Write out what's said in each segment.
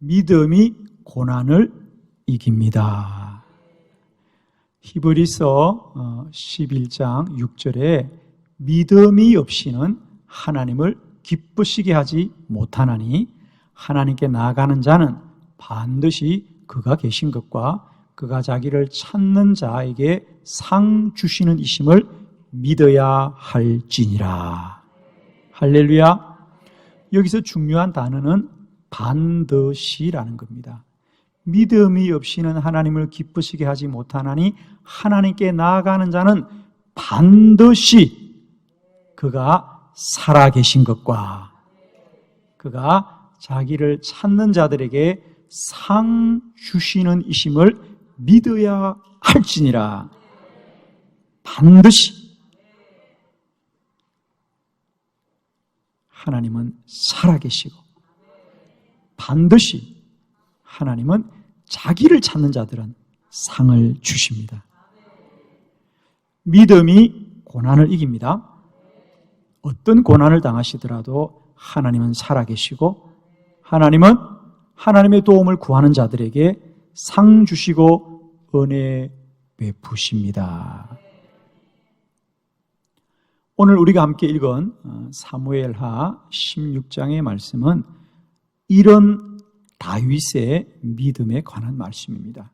믿음이 고난을 이깁니다. 히브리서 11장 6절에 믿음이 없이는 하나님을 기쁘시게 하지 못하나니 하나님께 나아가는 자는 반드시 그가 계신 것과 그가 자기를 찾는 자에게 상 주시는 이심을 믿어야 할지니라. 할렐루야. 여기서 중요한 단어는 반드시라는 겁니다. 믿음이 없이는 하나님을 기쁘시게 하지 못하나니 하나님께 나아가는 자는 반드시 그가 살아계신 것과 그가 자기를 찾는 자들에게 상 주시는 이심을 믿어야 할지니라. 반드시 하나님은 살아계시고 반드시 하나님은 자기를 찾는 자들은 상을 주십니다. 믿음이 고난을 이깁니다. 어떤 고난을 당하시더라도 하나님은 살아계시고 하나님은 하나님의 도움을 구하는 자들에게 상 주시고 은혜 베푸십니다. 오늘 우리가 함께 읽은 사무엘하 16장의 말씀은 이런 다윗의 믿음에 관한 말씀입니다.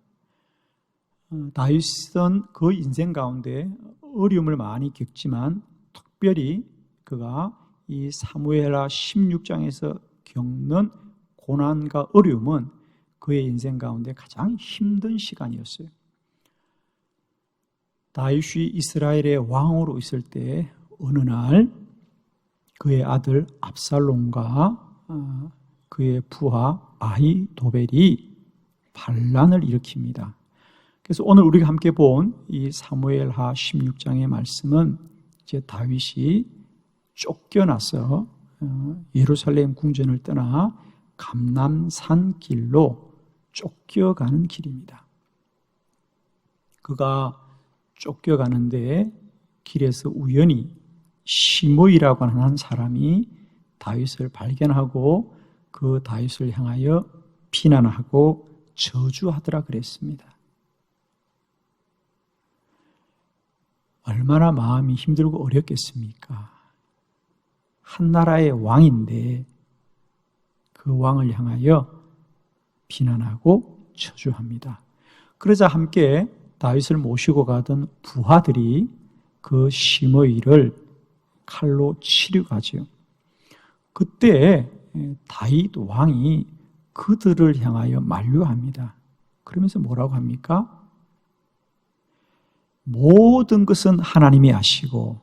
다윗은 그 인생 가운데 어려움을 많이 겪지만 특별히 그가 이 사무엘하 16장에서 겪는 고난과 어려움은 그의 인생 가운데 가장 힘든 시간이었어요. 다윗이 이스라엘의 왕으로 있을 때 어느 날 그의 아들 압살롬과 그의 부하 아히도벨이 반란을 일으킵니다. 그래서 오늘 우리가 함께 본 이 사무엘하 16장의 말씀은 이제 다윗이 쫓겨나서 예루살렘 궁전을 떠나 감람산 길로 쫓겨가는 길입니다. 그가 쫓겨가는데 길에서 우연히 시므이라고 하는 사람이 다윗을 발견하고 그 다윗을 향하여 비난하고 저주하더라 그랬습니다. 얼마나 마음이 힘들고 어렵겠습니까? 한 나라의 왕인데 그 왕을 향하여 비난하고 저주합니다. 그러자 함께 다윗을 모시고 가던 부하들이 그 시므이를 칼로 치려 가죠. 그때 다윗 왕이 그들을 향하여 만류합니다. 그러면서 뭐라고 합니까? 모든 것은 하나님이 아시고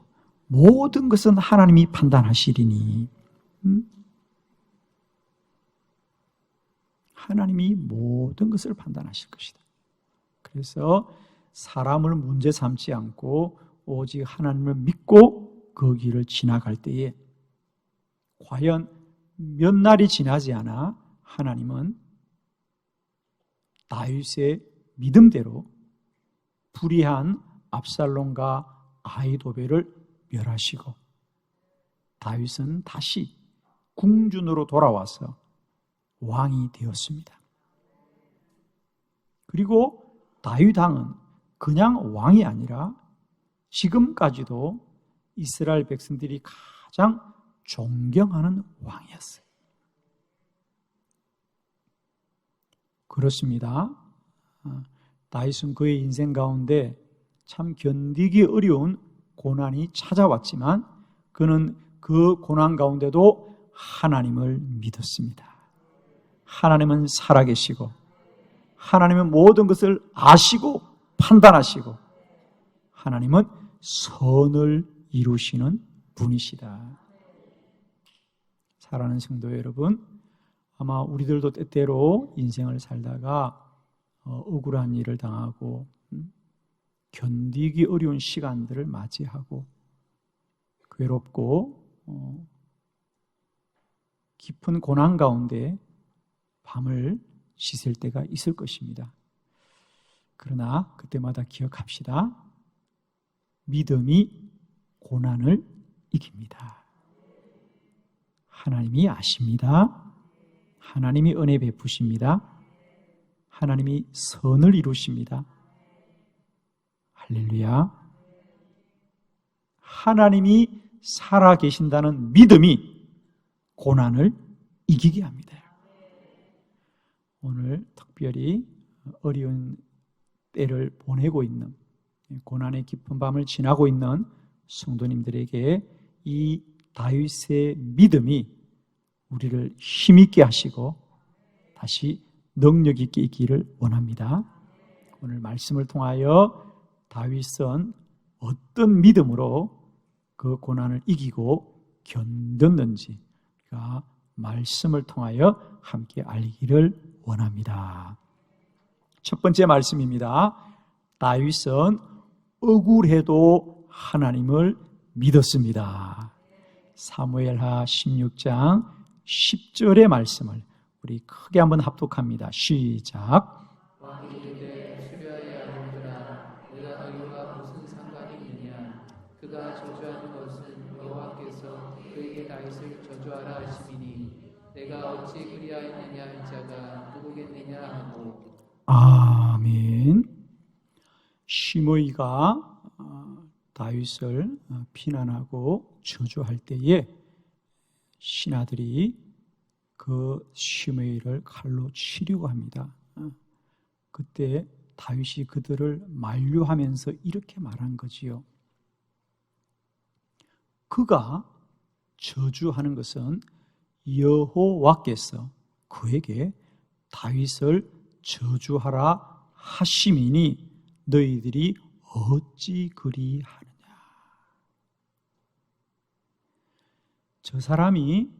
모든 것은 하나님이 판단하시리니 하나님이 모든 것을 판단하실 것이다. 그래서 사람을 문제 삼지 않고 오직 하나님을 믿고 그 길을 지나갈 때에 과연 몇 날이 지나지 않아 하나님은 다윗의 믿음대로 불의한 압살롬과 아히도벨을 멸하시고 다윗은 다시 궁전으로 돌아와서 왕이 되었습니다. 그리고 다윗 왕은 그냥 왕이 아니라 지금까지도 이스라엘 백성들이 가장 존경하는 왕이었어요. 그렇습니다. 다윗은 그의 인생 가운데 참 견디기 어려운 고난이 찾아왔지만 그는 그 고난 가운데도 하나님을 믿었습니다. 하나님은 살아계시고 하나님은 모든 것을 아시고 판단하시고 하나님은 선을 이루시는 분이시다. 사랑하는 성도 여러분, 아마 우리들도 때때로 인생을 살다가 억울한 일을 당하고 견디기 어려운 시간들을 맞이하고 괴롭고 깊은 고난 가운데 밤을 지샐 때가 있을 것입니다. 그러나 그때마다 기억합시다. 믿음이 고난을 이깁니다. 하나님이 아십니다. 하나님이 은혜 베푸십니다. 하나님이 선을 이루십니다. 할렐루야. 하나님이 살아계신다는 믿음이 고난을 이기게 합니다. 오늘 특별히 어려운 때를 보내고 있는, 고난의 깊은 밤을 지나고 있는 성도님들에게 이 다윗의 믿음이 우리를 힘있게 하시고 다시 능력 있게 있기를 원합니다. 오늘 말씀을 통하여 다윗은 어떤 믿음으로 그 고난을 이기고 견뎠는지 우리가 말씀을 통하여 함께 알기를 원합니다. 첫 번째 말씀입니다. 다윗은 억울해도 하나님을 믿었습니다. 사무엘하 16장 10절의 말씀을 우리 크게 한번 합독합니다. 시작. 왕이 이르되 수려의 아들들아 내가 너희와 무슨 상관이 있느냐. 그가 저주하는 것은 여호와께서 그에게 다윗을 저주하라 하심이니 내가 어찌 그리하였느냐 한 자가 누구겠느냐 하고. 아멘. 시므이가 다윗을 비난하고 저주할 때에 신하들이 그 시므이를 칼로 치려고 합니다. 그때 다윗이 그들을 만류하면서 이렇게 말한 거지요. 그가 저주하는 것은 여호와께서 그에게 다윗을 저주하라 하심이니 너희들이 어찌 그리하느냐. 저 사람이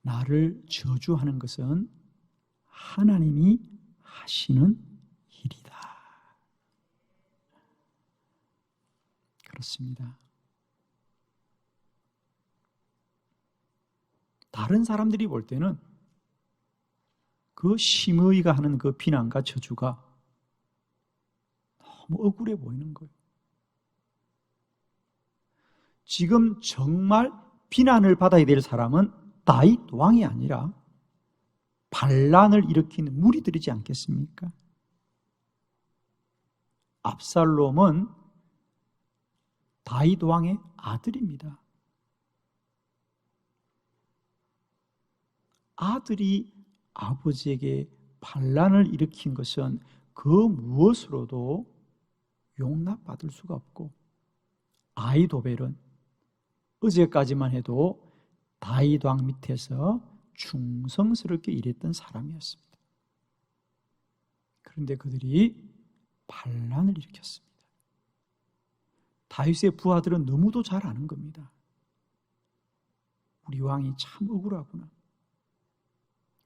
나를 저주하는 것은 하나님이 하시는 일이다. 그렇습니다. 다른 사람들이 볼 때는 그 시므이가 하는 그 비난과 저주가 너무 억울해 보이는 거예요. 지금 정말 비난을 받아야 될 사람은 다윗 왕이 아니라 반란을 일으킨 무리들이지 않겠습니까? 압살롬은 다윗 왕의 아들입니다. 아들이 아버지에게 반란을 일으킨 것은 그 무엇으로도 용납받을 수가 없고, 아히도벨은 어제까지만 해도 다윗 왕 밑에서 충성스럽게 일했던 사람이었습니다. 그런데 그들이 반란을 일으켰습니다. 다윗의 부하들은 너무도 잘 아는 겁니다. 우리 왕이 참 억울하구나.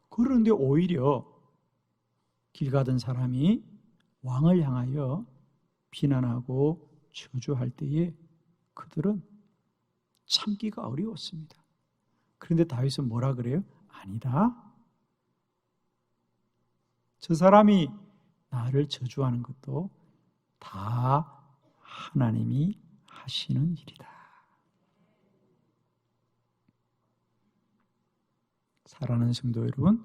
그런데 오히려 길 가던 사람이 왕을 향하여 비난하고 저주할 때에 그들은 참기가 어려웠습니다. 그런데 다윗은 뭐라 그래요? 아니다. 저 사람이 나를 저주하는 것도 다 하나님이 하시는 일이다. 사랑하는 성도 여러분,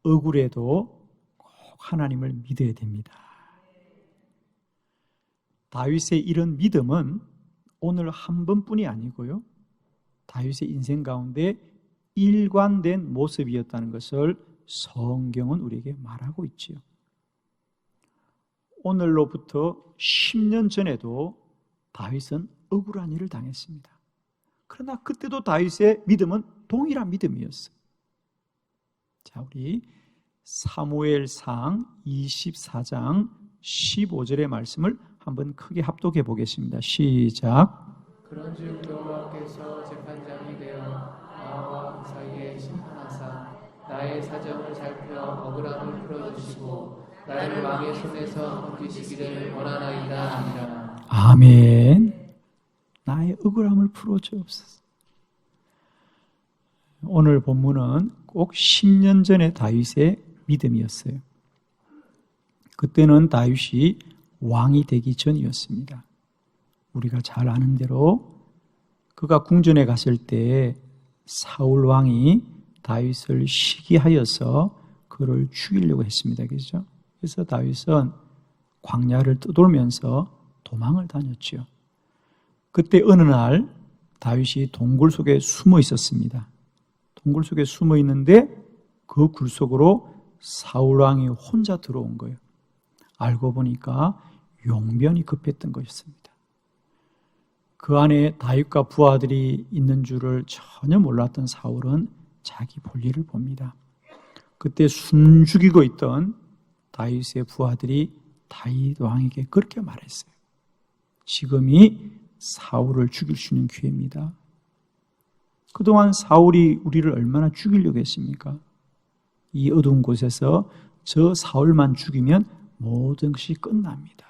억울해도 꼭 하나님을 믿어야 됩니다. 다윗의 이런 믿음은 오늘 한 번뿐이 아니고요, 다윗의 인생 가운데 일관된 모습이었다는 것을 성경은 우리에게 말하고 있지요. 오늘로부터 10년 전에도 다윗은 억울한 일을 당했습니다. 그러나 그때도 다윗의 믿음은 동일한 믿음이었어요. 자, 우리 사무엘상 24장 15절의 말씀을 한번 크게 합독해 보겠습니다. 시작. 그런즉 여호와께서 재판장이 되어 나와 그 사이에 심판하사 나의 사정을 살펴 억울함을 풀어주시고 나를 왕의 손에서 건지시기를 원하나이다 하니라. 아멘. 나의 억울함을 풀어주옵소서. 오늘 본문은 꼭 10년 전의 다윗의 믿음이었어요. 그때는 다윗이 왕이 되기 전이었습니다. 우리가 잘 아는 대로 그가 궁전에 갔을 때 사울 왕이 다윗을 시기하여서 그를 죽이려고 했습니다. 그렇죠? 그래서 다윗은 광야를 떠돌면서 도망을 다녔죠. 그때 어느 날 다윗이 동굴 속에 숨어 있었습니다. 동굴 속에 숨어 있는데 그 굴 속으로 사울 왕이 혼자 들어온 거예요. 알고 보니까 용변이 급했던 것이었습니다. 그 안에 다윗과 부하들이 있는 줄을 전혀 몰랐던 사울은 자기 볼일을 봅니다. 그때 숨죽이고 있던 다윗의 부하들이 다윗 왕에게 그렇게 말했어요. 지금이 사울을 죽일 수 있는 기회입니다. 그동안 사울이 우리를 얼마나 죽이려고 했습니까? 이 어두운 곳에서 저 사울만 죽이면 모든 것이 끝납니다.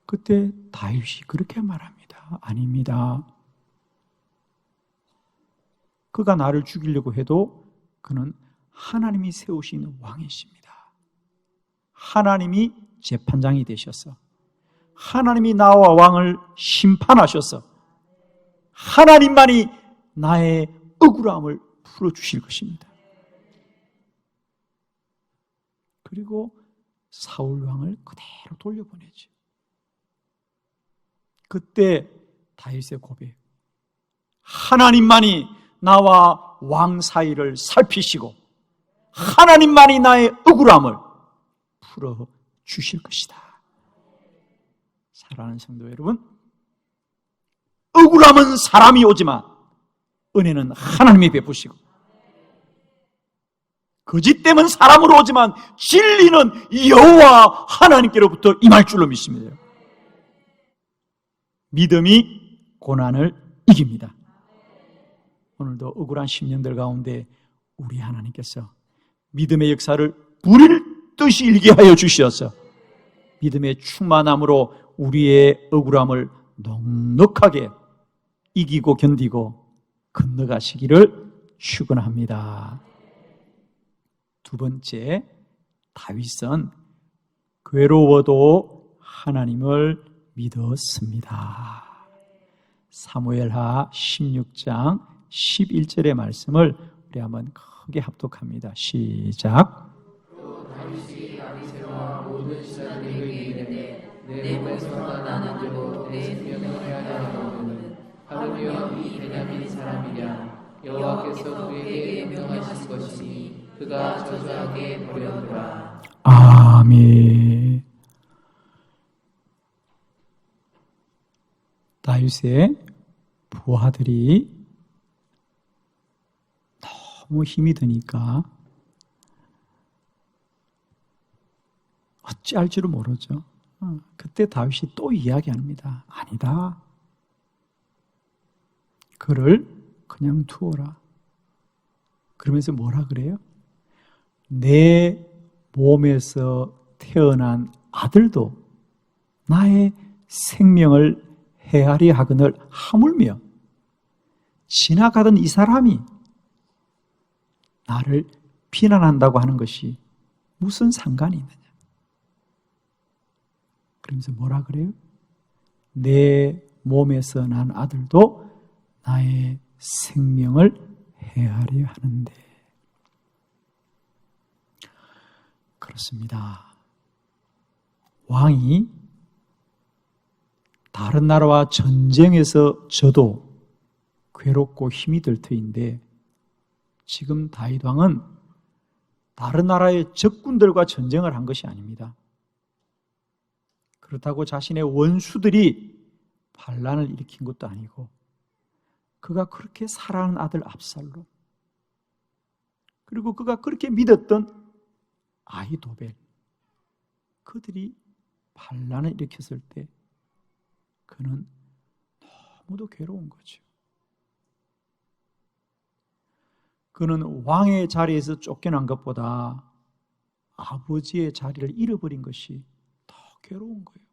그때 다윗이 그렇게 말합니다. 아닙니다. 그가 나를 죽이려고 해도 그는 하나님이 세우신 왕이십니다. 하나님이 재판장이 되셔서 하나님이 나와 왕을 심판하셔서 하나님만이 나의 억울함을 풀어주실 것입니다. 그리고 사울 왕을 그대로 돌려보내죠. 그때 다윗의 고백, 하나님만이 나와 왕 사이를 살피시고 하나님만이 나의 억울함을 풀어주실 것이다. 사랑하는 성도 여러분, 억울함은 사람이 오지만 은혜는 하나님이 베푸시고 거짓됨은 사람으로 오지만 진리는 여호와 하나님께로부터 임할 줄로 믿습니다. 믿음이 고난을 이깁니다. 오늘도 억울한 심령들 가운데 우리 하나님께서 믿음의 역사를 불일듯이 일게 하여 주셔서 믿음의 충만함으로 우리의 억울함을 넉넉하게 이기고 견디고 건너가시기를 축원합니다. 두 번째, 다윗은 괴로워도 하나님을 믿었습니다. 사무엘하 16장 11절의 말씀을 우리 한번 크게 합독합니다. 시작. 또 다윗이 다윗과 모든 이스라엘에게 이르되 내 몸에서 나는 들고 내 생명을 헤아려거든 하루며 이 베냐민 사람이랴 여호와께서 그에게 명령하신 것이니 그가 저주하게 버려두라. 아멘. 다윗의 부하들이 너무 힘이 드니까 어찌할 줄을 모르죠. 그때 다윗이 또 이야기합니다. 아니다. 그를 그냥 두어라. 그러면서 뭐라 그래요? 내 몸에서 태어난 아들도 나의 생명을 헤아리 하거늘 하물며 지나가던 이 사람이 나를 비난한다고 하는 것이 무슨 상관이 있느냐. 그러면서 뭐라 그래요? 내 몸에서 난 아들도 나의 생명을 헤아려 하는데. 그렇습니다. 왕이 다른 나라와 전쟁에서 져도 괴롭고 힘이 들 터인데 지금 다윗 왕은 다른 나라의 적군들과 전쟁을 한 것이 아닙니다. 그렇다고 자신의 원수들이 반란을 일으킨 것도 아니고 그가 그렇게 사랑하는 아들 압살롬 그리고 그가 그렇게 믿었던 아히도벨 그들이 반란을 일으켰을 때 그는 너무도 괴로운 거죠. 그는 왕의 자리에서 쫓겨난 것보다 아버지의 자리를 잃어버린 것이 더 괴로운 거예요.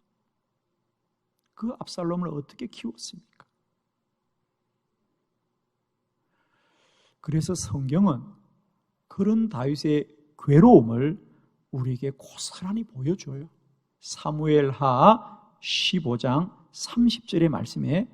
그 압살롬을 어떻게 키웠습니까? 그래서 성경은 그런 다윗의 괴로움을 우리에게 고스란히 보여줘요. 사무엘하 15장 30절의 말씀에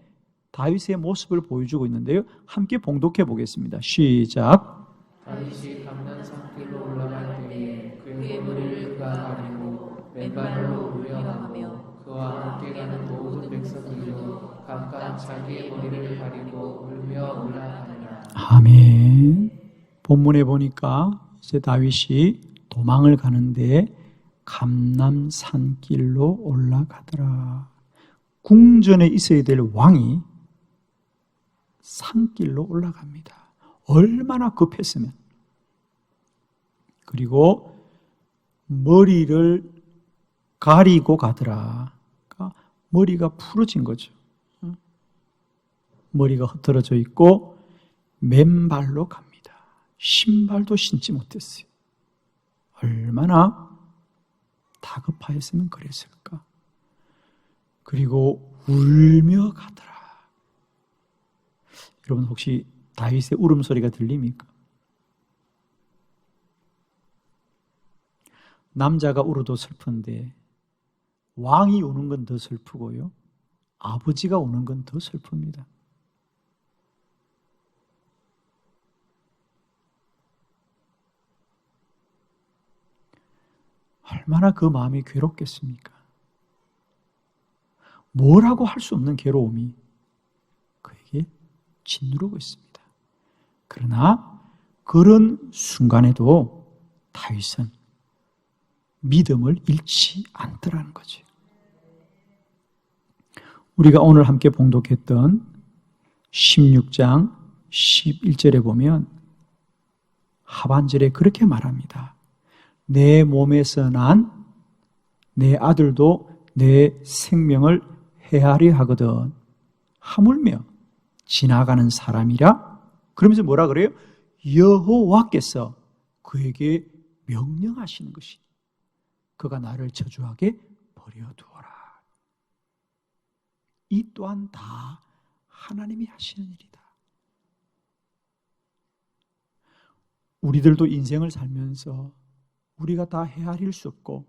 다윗의 모습을 보여주고 있는데요. 함께 봉독해 보겠습니다. 시작. 다윗이 감난산 길로 올라갈 때에 그의 머리를 그가 가리고 맨발로 울며 그와 함께 가는 모든 백성들도 각각 자기의 머리를 가리고 울며 올라가니라. 아멘. 본문에 보니까 이제 다윗이 도망을 가는데 감남산길로 올라가더라. 궁전에 있어야 될 왕이 산길로 올라갑니다. 얼마나 급했으면. 그리고 머리를 가리고 가더라. 그러니까 머리가 풀어진 거죠. 머리가 흩어져 있고 맨발로 갑니다. 신발도 신지 못했어요. 얼마나 다급하였으면 그랬을까. 그리고 울며 가더라. 여러분 혹시 다윗의 울음소리가 들립니까? 남자가 울어도 슬픈데 왕이 우는 건 더 슬프고요. 아버지가 우는 건 더 슬픕니다. 얼마나 그 마음이 괴롭겠습니까? 뭐라고 할 수 없는 괴로움이 그에게 짓누르고 있습니다. 그러나 그런 순간에도 다윗은 믿음을 잃지 않더라는 거죠. 우리가 오늘 함께 봉독했던 16장 11절에 보면 하반절에 그렇게 말합니다. 내 몸에서 난 내 아들도 내 생명을 해하려 하거든. 하물며 지나가는 사람이라. 그러면서 뭐라 그래요? 여호와께서 그에게 명령하시는 것이니 그가 나를 저주하게 버려두어라. 이 또한 다 하나님이 하시는 일이다. 우리들도 인생을 살면서 우리가 다 헤아릴 수 없고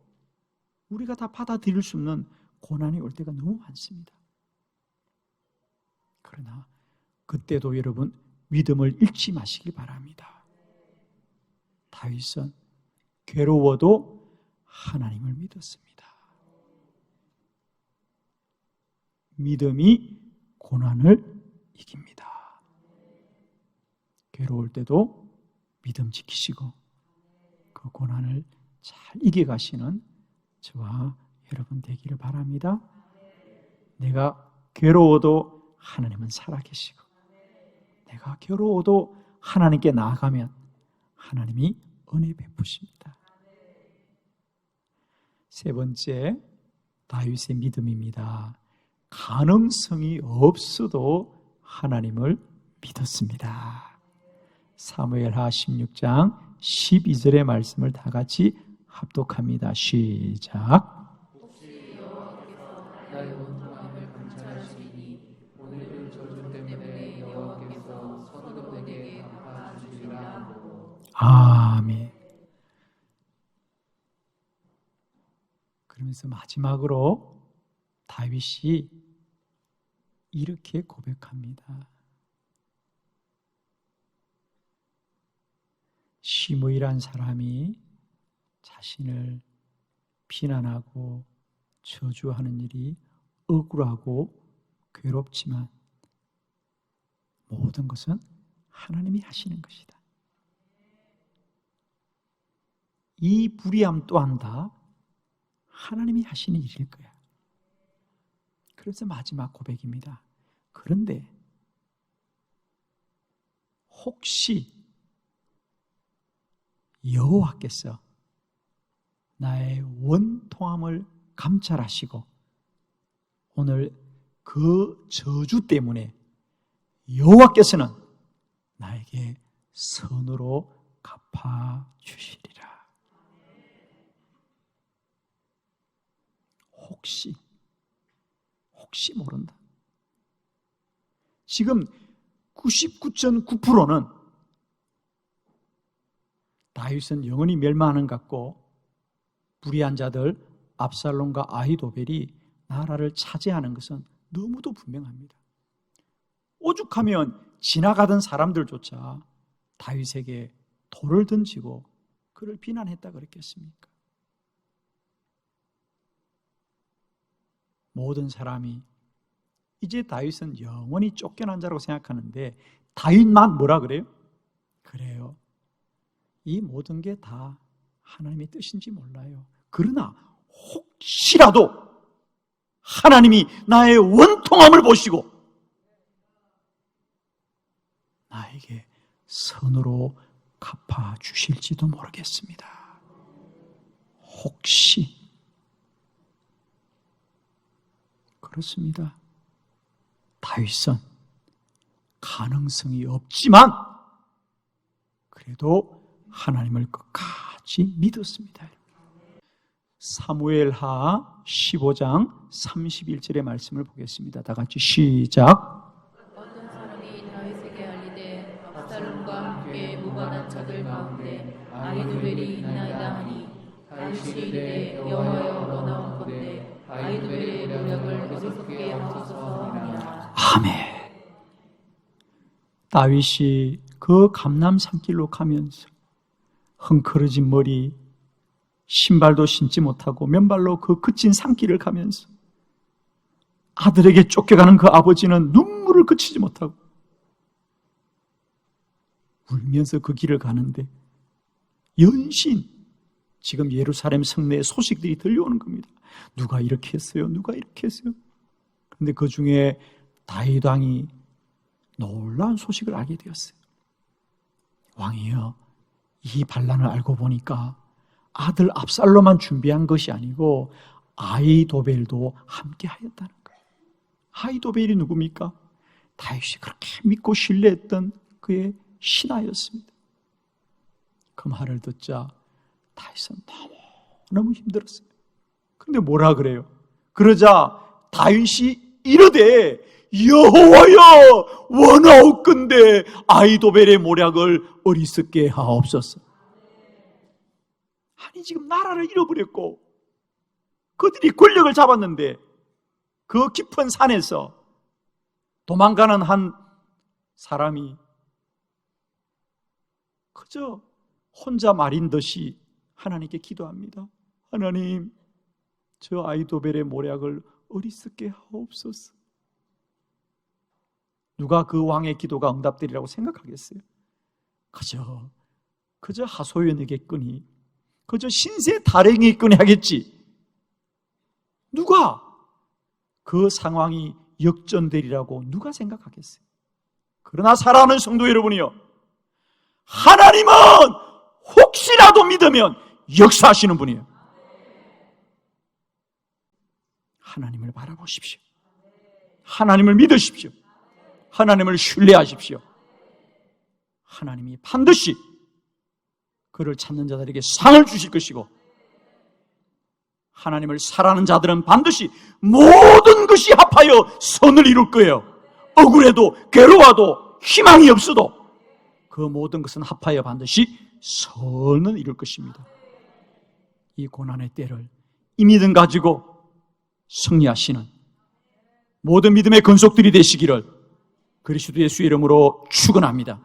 우리가 다 받아들일 수 없는 고난이 올 때가 너무 많습니다. 그러나 그때도 여러분 믿음을 잃지 마시기 바랍니다. 다윗은 괴로워도 하나님을 믿었습니다. 믿음이 고난을 이깁니다. 괴로울 때도 믿음 지키시고 그 고난을 잘 이겨가시는 저와 여러분 되기를 바랍니다. 내가 괴로워도 하나님은 살아계시고 내가 괴로워도 하나님께 나아가면 하나님이 은혜 베푸십니다. 세 번째, 다윗의 믿음입니다. 가능성이 없어도 하나님을 믿었습니다. 사무엘하 16장 12절의 말씀을 다 같이 합독합니다. 시작. 혹시 여호와께서 나의 원통함을 감찰하시니 오늘의 저주 때문에 여호와께서 서도독에게 갚아주시리라. 아멘. 그러면서 마지막으로 다윗이 이렇게 고백합니다. 시므이란 사람이 자신을 비난하고 저주하는 일이 억울하고 괴롭지만 모든 것은 하나님이 하시는 것이다. 이 불의함 또한 다 하나님이 하시는 일일 거야. 그래서 마지막 고백입니다. 그런데 혹시 여호와께서 나의 원통함을 감찰하시고 오늘 그 저주 때문에 여호와께서는 나에게 선으로 갚아주시리라. 혹시 모른다. 지금 99.9%는 다윗은 영원히 멸망하는 것 같고 불의한 자들 압살롬과 아히도벨이 나라를 차지하는 것은 너무도 분명합니다. 오죽하면 지나가던 사람들조차 다윗에게 돌을 던지고 그를 비난했다 그랬겠습니까? 모든 사람이 이제 다윗은 영원히 쫓겨난 자라고 생각하는데 다윗만 뭐라 그래요? 그래요. 이 모든 게 다 하나님의 뜻인지 몰라요. 그러나 혹시라도 하나님이 나의 원통함을 보시고 나에게 선으로 갚아주실지도 모르겠습니다. 혹시 그렇습니다. 다윗은 가능성이 없지만 그래도 하나님을 끝까지 믿었습니다. 사무엘하 15장 31절의 말씀을 보겠습니다. 다 같이 시작. 어떤 사람이 다윗에게 알리되 압살롬과 함께 무관한 자들 가운데 아히도벨이 있나이다 하니 다윗이 이르되 여호와여 원하옵건대 아히도벨의 노력을 어리석게 하소서 하니라. 아멘. 다윗이 그 감람 산길로 가면서 헝클어진 머리, 신발도 신지 못하고 맨발로 그 거친 산길을 가면서 아들에게 쫓겨가는 그 아버지는 눈물을 그치지 못하고 울면서 그 길을 가는데 연신 지금 예루살렘 성내의 소식들이 들려오는 겁니다. 누가 이렇게 했어요? 누가 이렇게 했어요? 그런데 그 중에 다윗 왕이 놀라운 소식을 알게 되었어요. 왕이여, 이 반란을 알고 보니까 아들 압살롬만 준비한 것이 아니고 아히도벨도 함께 하였다는 거예요. 아히도벨이 누굽니까? 다윗이 그렇게 믿고 신뢰했던 그의 신하였습니다. 그 말을 듣자 다윗은 너무 힘들었어요. 근데 뭐라 그래요? 그러자 다윗이 이르되 여호와여 원하옵건대 아히도벨의 모략을 어리석게 하옵소서. 아니 지금 나라를 잃어버렸고 그들이 권력을 잡았는데 그 깊은 산에서 도망가는 한 사람이 그저 혼자 말인 듯이 하나님께 기도합니다. 하나님, 저 아히도벨의 모략을 어리석게 하옵소서. 누가 그 왕의 기도가 응답되리라고 생각하겠어요? 그저 하소연에게끈이, 그저 신세 다랭이끈이 하겠지. 누가 그 상황이 역전되리라고 누가 생각하겠어요? 그러나 사랑하는 성도 여러분이요, 하나님은 혹시라도 믿으면 역사하시는 분이에요. 하나님을 바라보십시오. 하나님을 믿으십시오. 하나님을 신뢰하십시오. 하나님이 반드시 그를 찾는 자들에게 상을 주실 것이고 하나님을 사랑하는 자들은 반드시 모든 것이 합하여 선을 이룰 거예요. 억울해도 괴로워도 희망이 없어도 그 모든 것은 합하여 반드시 선을 이룰 것입니다. 이 고난의 때를 이 믿음 가지고 승리하시는 모든 믿음의 근속들이 되시기를 그리스도 예수의 이름으로 축원합니다.